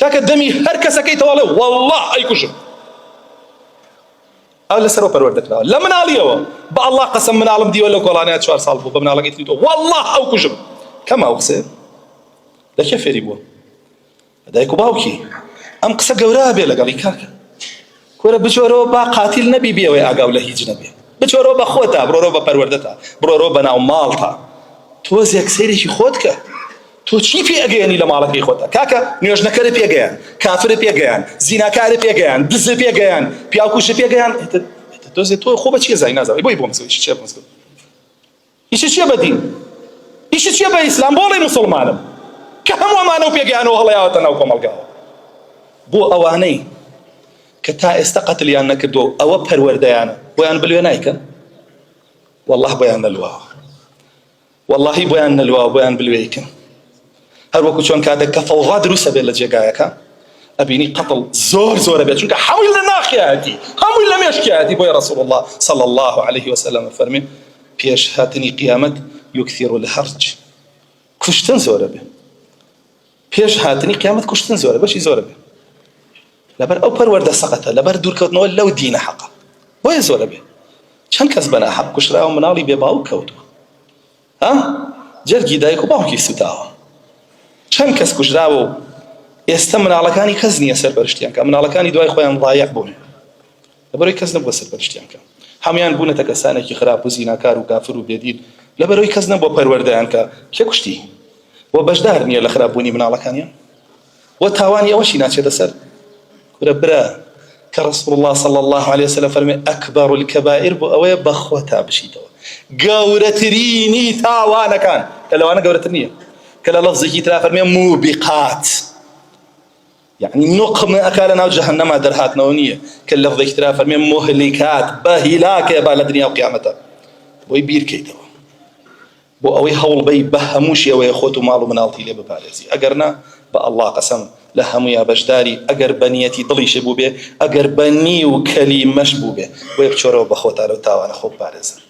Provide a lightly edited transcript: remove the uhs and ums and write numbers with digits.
کاکە دەمی هەر کەسەکەیتەوەڵێ والله ئەیکوژم ئەو لەسەرەوە پەروەردەکراوە لە مناڵیەوە بە ئەڵڵا قەسەم مناڵم دیوە لە کۆڵانەیە 4 ساڵ بوو بە مناڵەکەی تریتەوە والله ئەو کوژم کەم ئەو قسێ لەکێ فێری بووە دایک و باوکی ئەم قسە گەورە بێ لەگەڵی کاکە کۆرە بچۆرەوە با قاتیل نەبی بێەوەی ئاگاو لە هیچ نەبێ بچۆرەوە بە خۆتا بڕۆرەوە بە پەروەردەتا بڕۆرەوە بە ناو ماڵتا تۆزێک سەیرێکی خۆت کە تۆ چی پێ ئەگەیەنی لە ماڵەکەی خۆتە کاکە نوێژنەکەرە پێگەیان کافرە پێگەیان زیناکارە پێگەیان دزە پێگەیان پیاوکوشە پێگەیان تۆزێ تۆ خۆ بە چیە زای نازەوەی بۆی بۆ مزگەوت چێ مزگەوت ئیشە چیە بە دین ئیشە چیە بە ئیسلام بۆڵێ موسڵمانم کە هەموو ئەمانە و پێگەیانەوە هەڵەیاوەتە ناو کۆمەڵگاوە بۆ ئەوانەی کە تا ئێستا قەتلیان نەکردووە ئەوە پەروەردەیانە بۆیان بلوێ نایکەن والله بۆیان نەلواوە واللهی بۆیان نەلواوە بۆیان بلوێیکەن هەر وەکو چۆن کاتێک کە فەوضا دروستە بێت لە جێگایەکە ئەبینی قەتڵ زۆر زۆرە بێت چونکە حەوی لە ناخیاتی هەمووی لە مێشکیاتی بۆی ڕەسوڵ الله صلی الله عليه وسلم فەرمێ پێش هاتنی قیامەت یوکثیرو الهەرج کوشتن زۆرە بێ پێش هاتنی قیامەت کوشتن زۆرە بەشی زۆرە بێ لەبەر ئەو پەروەردە سەقەتە لەبەر دوورکەوتنەوە لەو دینە حەقە بۆیە زۆرە بێ چەند کەس بەناحەق کوشراوە مناڵی بێ باوک کەوتووە جەرگی دایک و باوکی سوتاوە چەند کەس کوژراوە و ئێستا مناڵەکانی کەس نییە سەرپەرشتیان کە مناڵەکانی دوای خۆیان ضایع بوون لەبەرەوەی کەس نەبووە سەرپەرشتیان کە هەمویان بوونەتە کەسانێکی خراپ و زیناکار و کافر و بێدین لەبەرەوەی کەس نەبووە پەروەردەیان کە کێ کوشتی و بەشدار نییە لە خراپبوونی مناڵەکانیان و تاوانی ئەوەشی ناچێتە سەر کورە برا کە ڕەسوڵ الله صلی الله عليه وسلم فەرمێ ئەکبەر الکەبائر بۆ ئەوەیە بەخۆ تا بشیتەوە گەورەترینی تاوانەکان کە لەوانە گەورەتر نییە کە لە لەفزێکی ترا فەرمێ موبقات يعني نقم أكال ناو جهنم درهات نونية كلف ذيك ترى فرمي مهلكات بهلاك يا بالدنيا الدنيا وقيامتها ويبير كيتوا بو أوي حول بي بهموش يا ويخوتو مالو منالتي لي ببالزي أجرنا بالله قسم لهم يا بجداري أجر بنيتي ضلي شبوبه أجر بني وكلمة شبوبه ويبشروا بخوت على تاوانا خوب بارز